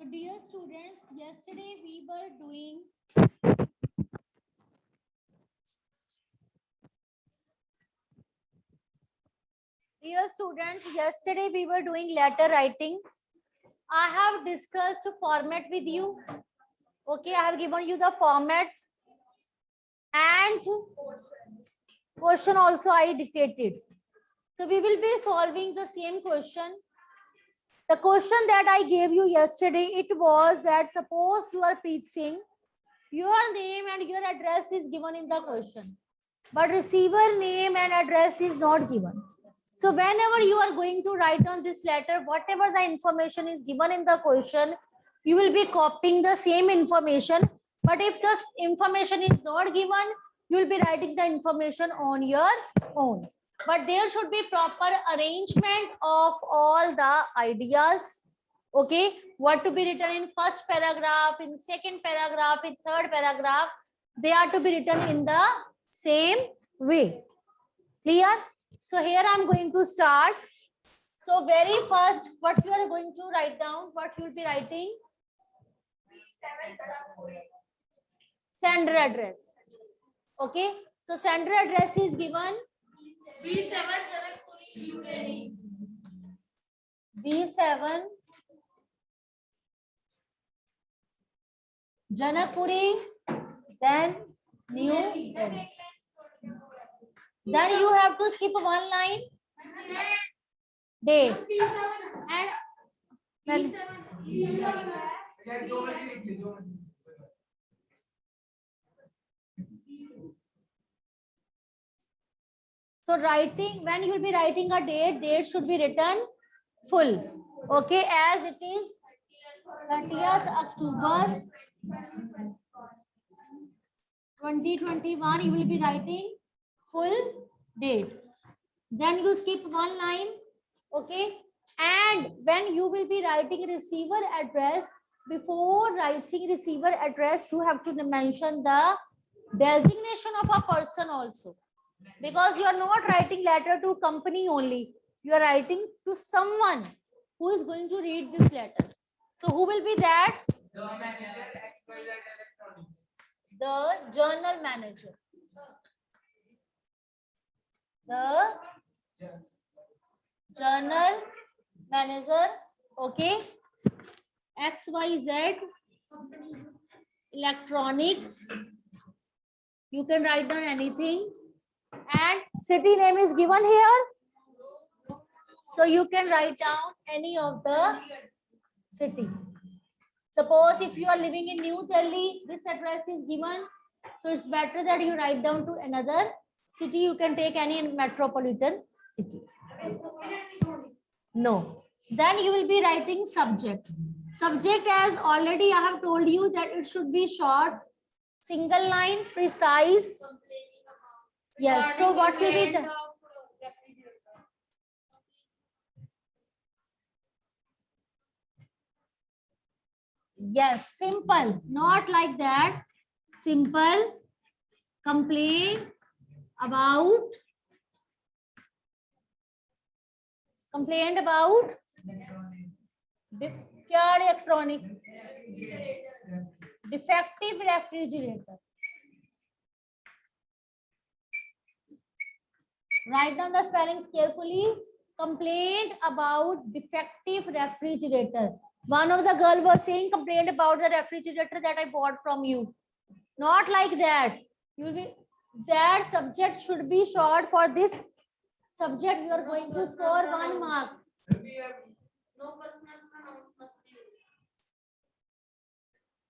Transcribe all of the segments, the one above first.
So dear students, yesterday we were doing letter writing. I have discussed format with you. Okay, I have given you the format and question also I dictated. So we will be solving the same question. The question that I gave you yesterday, it was that suppose you are preaching, your name and your address is given in the question, but receiver name and address is not given. So whenever you are going to write on this letter, whatever the information is given in the question, you will be copying the same information. But if the information is not given, you will be writing the information on your own. But there should be proper arrangement of all the ideas. Okay, what to be written in first paragraph, in second paragraph, in third paragraph, they are to be written in the same way. Clear? So here I am going to start. So very first, what you are going to write down, what you will be writing? Sender address. Okay. So sender address is given. B7 Janakpuri, then New Delhi. Then you have to skip one line. Date. And so writing, when you will be writing a date, date should be written full. Okay, as it is 30th October 2021, you will be writing full date. Then you skip one line. Okay, and when you will be writing receiver address, before writing receiver address, you have to mention the designation of a person also, because you are not writing letter to company only, you are writing to someone who is going to read this letter. So who will be that? The journal manager. The journal manager. Okay. XYZ Electronics. You can write down anything. And city name is given here. So you can write down any of the city. Suppose if you are living in New Delhi, this address is given. So it's better that you write down to another city. You can take any metropolitan city. No. Then you will be writing subject. Subject, as already I have told you, that it should be short, single line, precise. Yes. So what will be the... Yes, simple, not like that. Simple, complaint about electronic defective refrigerator. Write down the spellings carefully. Complaint about defective refrigerator. One of the girl was saying complaint about the refrigerator that I bought from you. Not like that. You will be, that subject should be short. For this subject you are going to score 1 mark.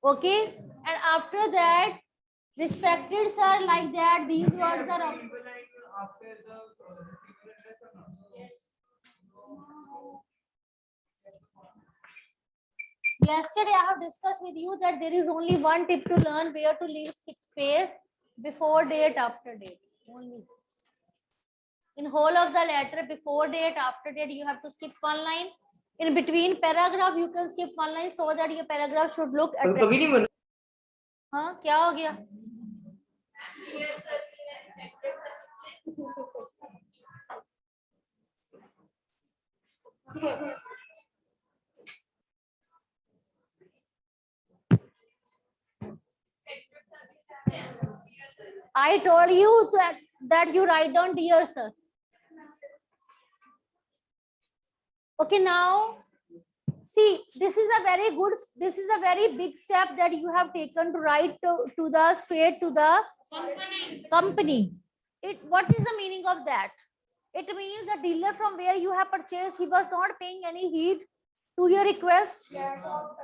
Okay, and after that, respected sir, like that, these words are yesterday I have discussed with you that there is only one tip to learn where to leave skip space before date, after date. Only in whole of the letter, before date, after date, you have to skip one line. In between paragraph, you can skip one line so that your paragraph should look attractive. हाँ क्या हो गया? I told you that you write down dear sir. Okay, now see, this is a very big step that you have taken to write to the straight to the company. What is the meaning of that? It means the dealer from where you have purchased, he was not paying any heed to your request.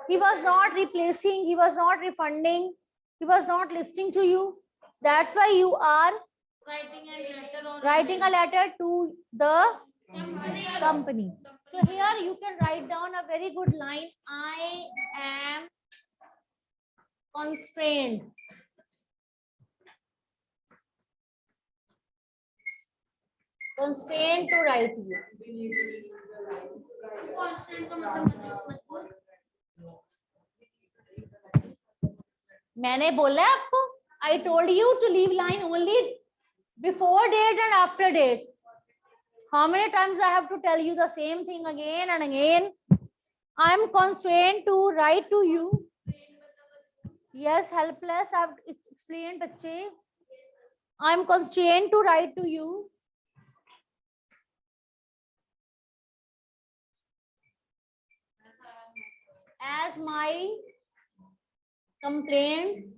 He was not replacing, he was not refunding, he was not listening to you. That's why you are writing a letter to the company. So here you can write down a very good line. I am constrained. Constrained to write you. मैंने बोला आपको, I told you to leave line only before date and after date. How many times I have to tell you the same thing again and again? I am constrained to write to you. Yes, helpless. I have explained, बच्चे. I am constrained to write to you. As my complaints,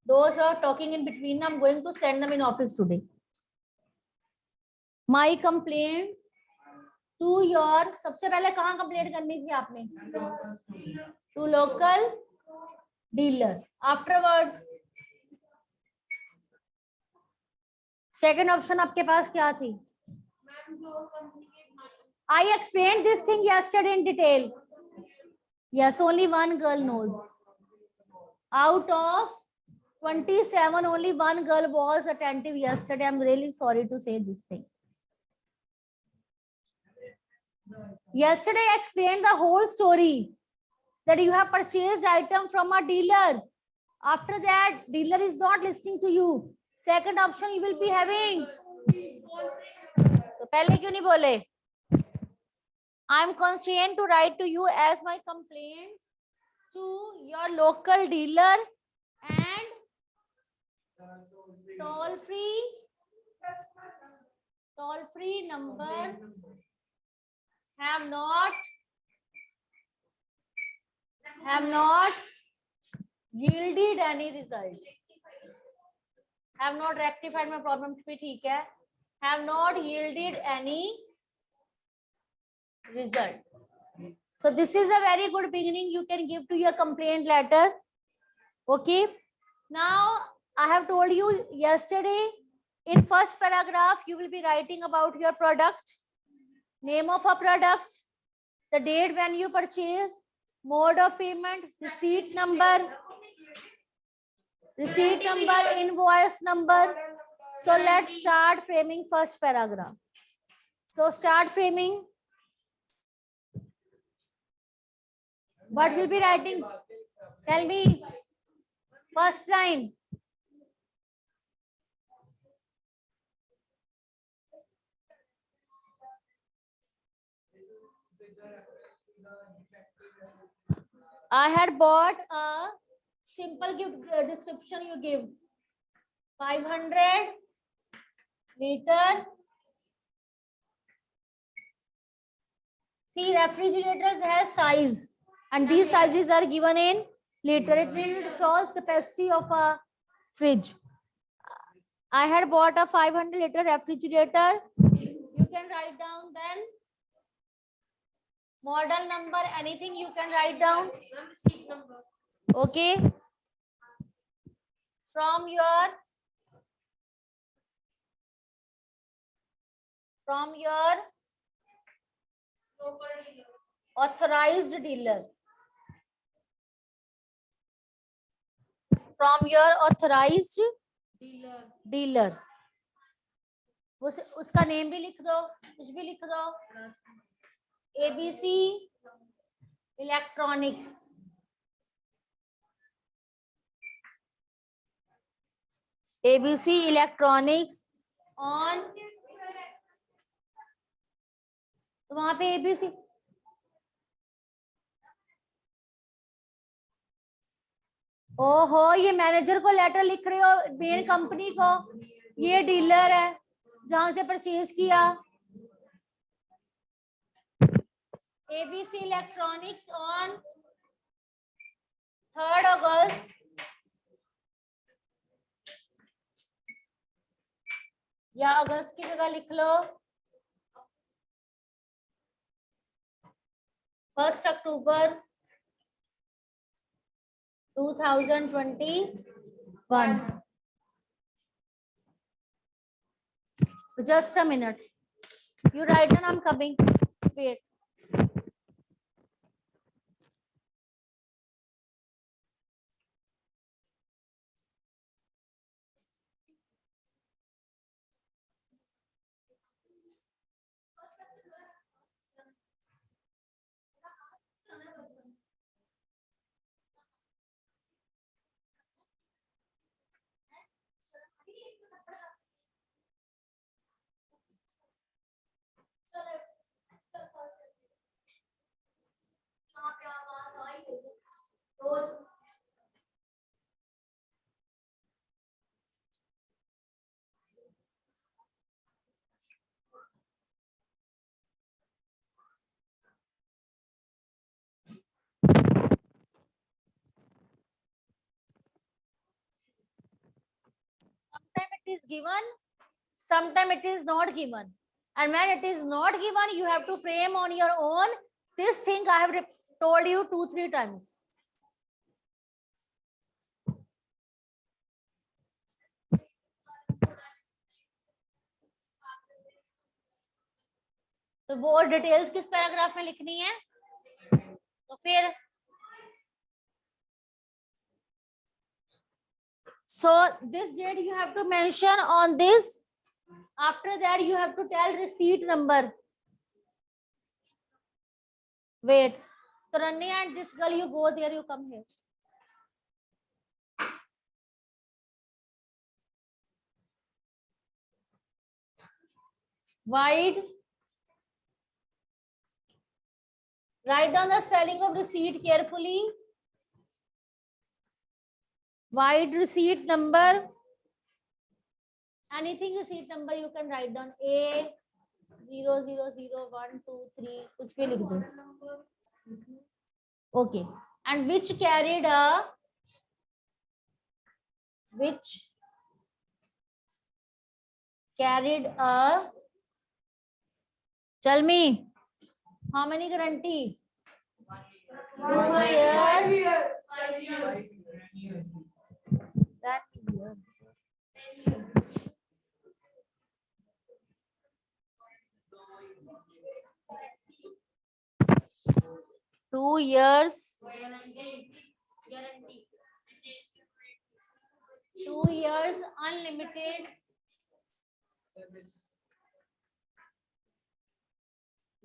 those are talking in between, I'm going to send them in office today. My complaints to your, सबसे पहले कहाँ complaint करनी थी आपने? To local dealer. Afterwards, second option आपके पास क्या थी? I explained this thing yesterday in detail. Yes, only one girl knows. Out of 27, only one girl was attentive yesterday. I'm really sorry to say this thing. Yesterday, I explained the whole story that you have purchased item from a dealer. After that, dealer is not listening to you. Second option you will be having. तो पहले क्यों नहीं बोले? I am constrained to write to you as my complaints to your local dealer and toll free number have not yielded any result. Have not rectified my problem. भी ठीक है. Have not yielded any result. So this is a very good beginning you can give to your complaint letter. Okay. Now I have told you yesterday in first paragraph you will be writing about your product, name of a product, the date when you purchased, mode of payment, receipt number, invoice number. So let's start framing first paragraph. So start framing. What will be writing? Tell me. First line. I had bought a simple gift description you give. 500 liter. See, refrigerators have size and these sizes are given in liter. It really shows capacity of a fridge. I had bought a 500 liter refrigerator. You can write down then model number, anything you can write down. Okay. From your authorized dealer. From your authorized dealer. उसका name भी लिख दो, कुछ भी लिख दो. ABC Electronics. ABC Electronics on. तो वहां पे ABC ओहो, ये मैनेजर को लेटर लिख रहे हो, मेन कंपनी को, ये डीलर है जहां से परचेज किया। एबीसी इलेक्ट्रॉनिक्स ऑन 3rd अगस्त या अगस्त की जगह लिख लो 1 अक्टूबर 2021. Just a minute. You write down, I'm coming. Wait. Sometimes it is given, sometimes it is not given, and when it is not given you have to frame on your own. This thing I have told you 2-3 times. तो वो details किस paragraph में लिखनी है? तो फिर so this date you have to mention on this. After that you have to tell receipt number. Wait, Taranya and this girl, you go there, you come here. Wide. Write down the spelling of receipt carefully. Wide receipt number. Anything receipt number you can write down. A 000123 कुछ भी लिख दो. Okay. And which carried a tell me how many guarantee? 1 year. That year. 2 years. 2 years unlimited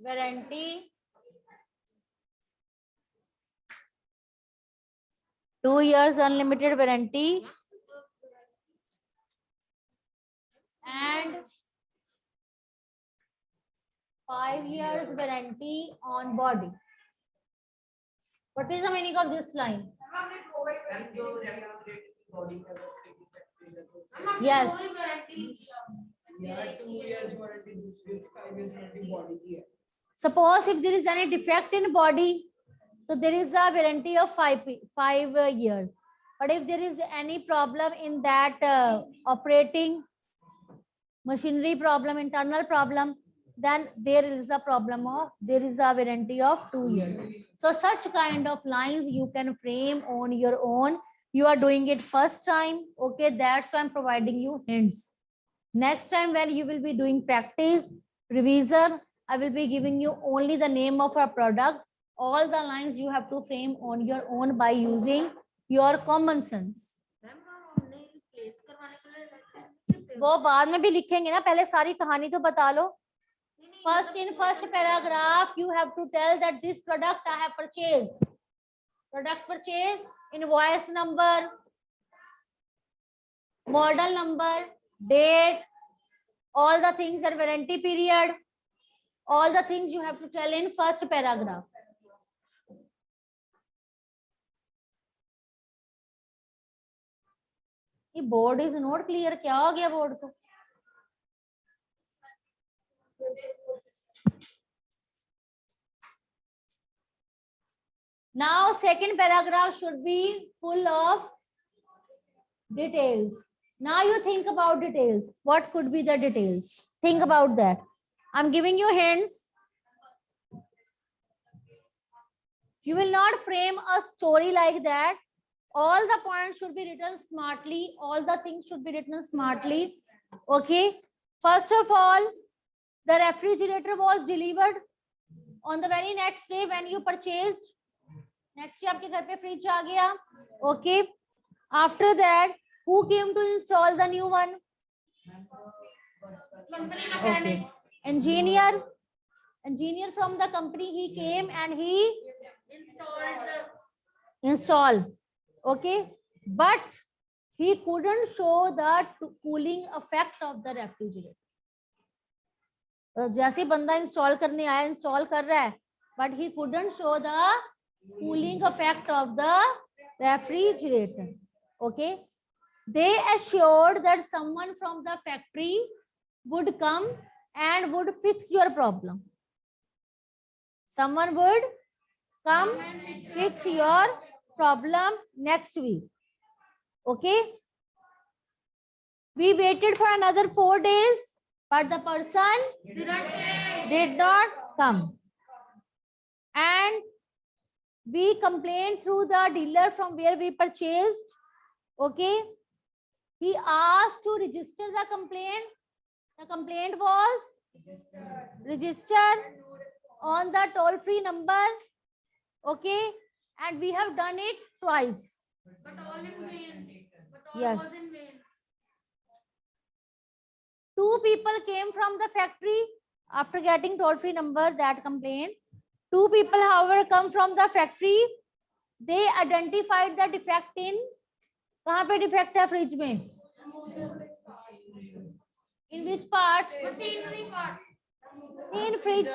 warranty. 2 years unlimited warranty and 5 years warranty on body. What is the meaning of this line? Yes. 2 years warranty, 5 years warranty. Suppose if there is any defect in body, so there is a warranty of 5 years. But if there is any problem in that operating machinery problem, internal problem, then there is a warranty of 2 years. So such kind of lines you can frame on your own. You are doing it first time, okay? That's why I'm providing you hints. Next time when you will be doing practice, revision, I will be giving you only the name of our product. All the lines you have to frame on your own by using your common sense. वो बाद में भी लिखेंगे ना, पहले सारी कहानी तो बता लो. First in first paragraph you have to tell that this product I have purchased. Product purchase, invoice number, model number, date, all the things and warranty period, all the things you have to tell in first paragraph. ये board is not clear, क्या हो गया board को? Now second paragraph should be full of details. Now you think about details. What could be the details? Think about that. I'm giving you hints. You will not frame a story like that. All the points should be written smartly. All the things should be written smartly. Okay. First of all, the refrigerator was delivered on the very next day when you purchased. Next day आपके घर पे fridge आ गया. Okay. After that, who came to install the new one? Okay. Engineer from the company, he came and he installed. Okay. But he couldn't show the cooling effect of the refrigerator. जैसे बंदा install करने आया, install कर रहा है, but he couldn't show the cooling effect of the refrigerator. Okay. They assured that someone from the factory would come and would fix your problem. Someone would come fix your problem next week. Okay. We waited for another 4 days, but the person did not come. And we complained through the dealer from where we purchased. Okay. He asked to register the complaint. The complaint was registered on the toll-free number. Okay. And we have done it twice. But all in vain. But all Yes. was in vain. 2 people came from the factory after getting toll-free number, that complaint. 2 people, however, come from the factory. They identified the defect in, कहाँ पे defect है fridge में? In which part? Machinery part. In fridge.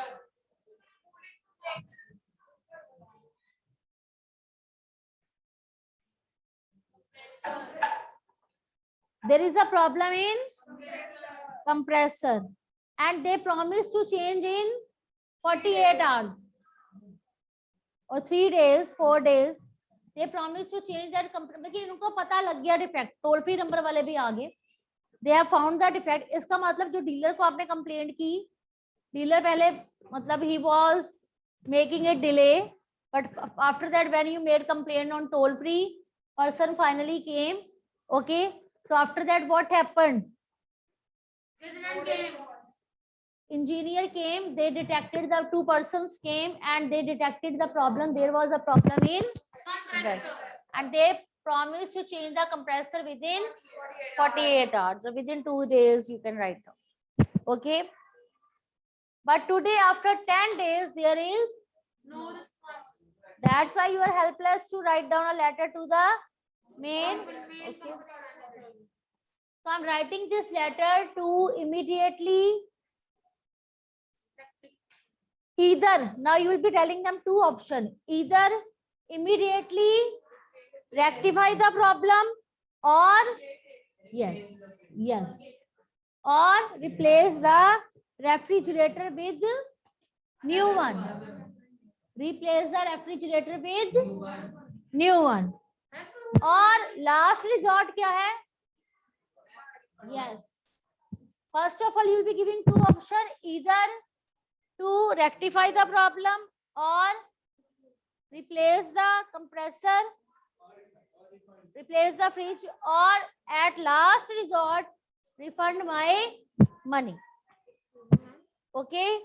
There is a problem in compressor, and they promised to change in 48 hours or 3 days, 4 days. They promised to change that compressor. देखिए इनको पता लग गया defect, toll free number वाले भी आगे. They have found the defect. इसका मतलब जो डीलर को आपने कंप्लेंट की, डीलर पहले मतलब he was making it delay, but after that when you made complaint on toll free, person finally came. Okay. So after that what happened? Engineer came, they detected, the 2 persons came and they detected the problem. There was a problem in compressor, and they promised to change the compressor within 48 hours. So within 2 days you can write down. Okay. But today after 10 days there is No response. that's why you are helpless to write down a letter to the main. Okay. So I'm writing this letter to immediately either, now you will be telling them 2 options, either immediately rectify the problem or yes, or replace the refrigerator with new one. Replace the refrigerator with new one. और last resort क्या है? Yes. First of all, you will be giving 2 options, either to rectify the problem or replace the compressor, replace the fridge, or at last resort, refund my money. Okay.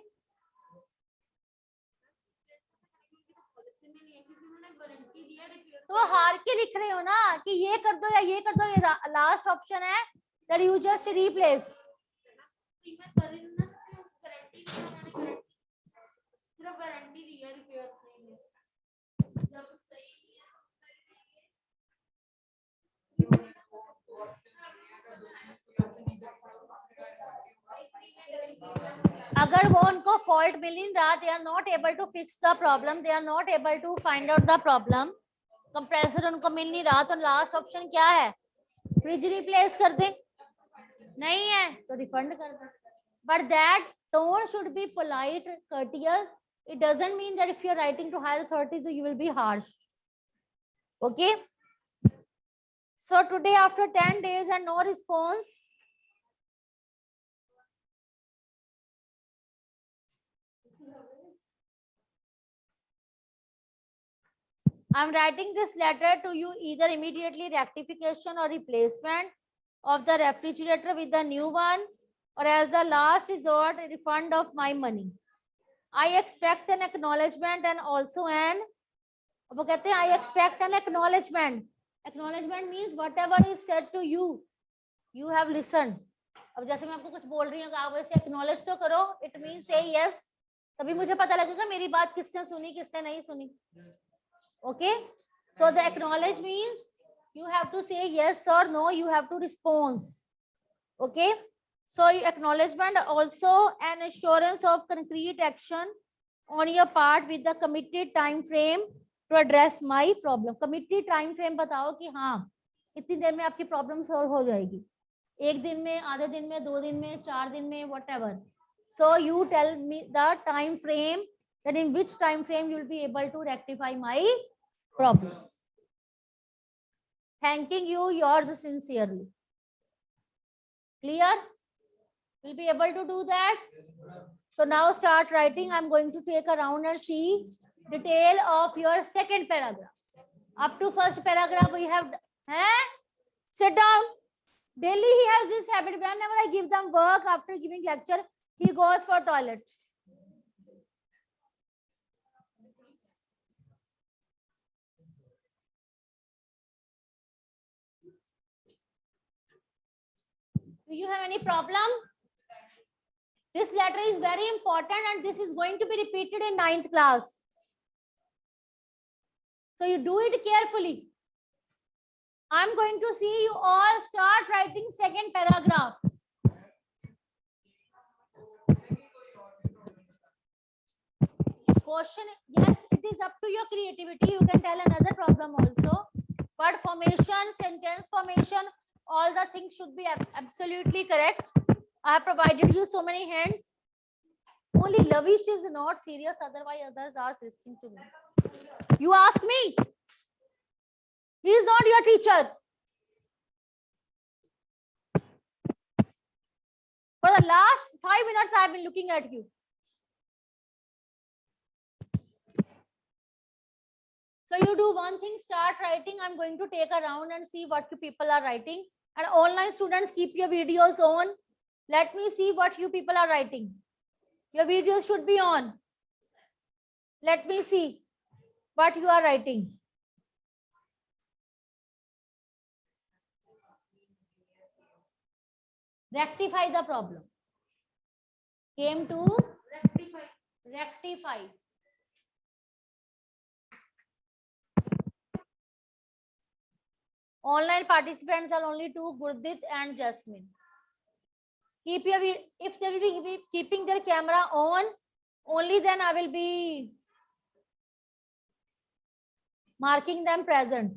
तो हार के लिख रहे हो ना कि ये कर दो या ये कर दो, ये लास्ट ऑप्शन है, that you just replace. सिर्फ गारंटी दी है रिपेयर की, जब सही अगर वो उनको फॉल्ट मिल नहीं रहा, they are not able to fix the problem, they are not able to find out the problem, compressor उनको मिल नहीं रहा, तो लास्ट ऑप्शन क्या है? फ्रिज रिप्लेस कर दें, नहीं है तो रिफंड कर दें, but that tone should be polite, courteous. It doesn't mean that if you're writing to higher authorities, you will be harsh. Okay. So today, after 10 days and no response, I'm writing this letter to you, either immediately rectification or replacement of the refrigerator with the new one, or as the last resort, a refund of my money. I expect an acknowledgement and also an, वो कहते हैं I expect an acknowledgement. Acknowledgement means whatever is said to you, you have listened. अब जैसे मैं आपको कुछ बोल रही हूँ, आप वैसे acknowledge तो करो. It means say yes. तभी मुझे पता लगेगा मेरी बात किसने सुनी, किसने नहीं सुनी. Okay. So the acknowledge means you have to say yes or no. You have to respond. Okay. So acknowledgement also an assurance of concrete action on your part with the committed time frame to address my problem. Committed time frame बताओ कि हाँ इतनी देर में आपकी problem solve हो जाएगी. एक दिन में, आधे दिन में, 2 दिन में, 4 दिन में, whatever. So you tell me the time frame, that in which time frame you will be able to rectify my problem. Thanking you, yours sincerely. Clear? Will be able to do that? So now start writing. I'm going to take a round and see detail of your second paragraph. Up to first paragraph we have, sit down. Daily he has this habit. Whenever I give them work after giving lecture, he goes for toilet. Do you have any problem? This letter is very important and this is going to be repeated in 9th class. So you do it carefully. I'm going to see you all start writing second paragraph. Question, yes, it is up to your creativity. You can tell another problem also. Word formation, sentence formation, all the things should be absolutely correct. I have provided you so many hints. Only Lavish is not serious, otherwise others are assisting to me. You ask me. He is not your teacher. For the last 5 minutes, I have been looking at you. So you do one thing, start writing. I'm going to take a round and see what you people are writing. And online students, keep your videos on. Let me see what you people are writing. Your videos should be on. Let me see what you are writing. Rectify the problem. Came to rectify. Online participants are only 2, Gurdit and Jasmine. Keep your, if they will be keeping their camera on, only then I will be marking them present.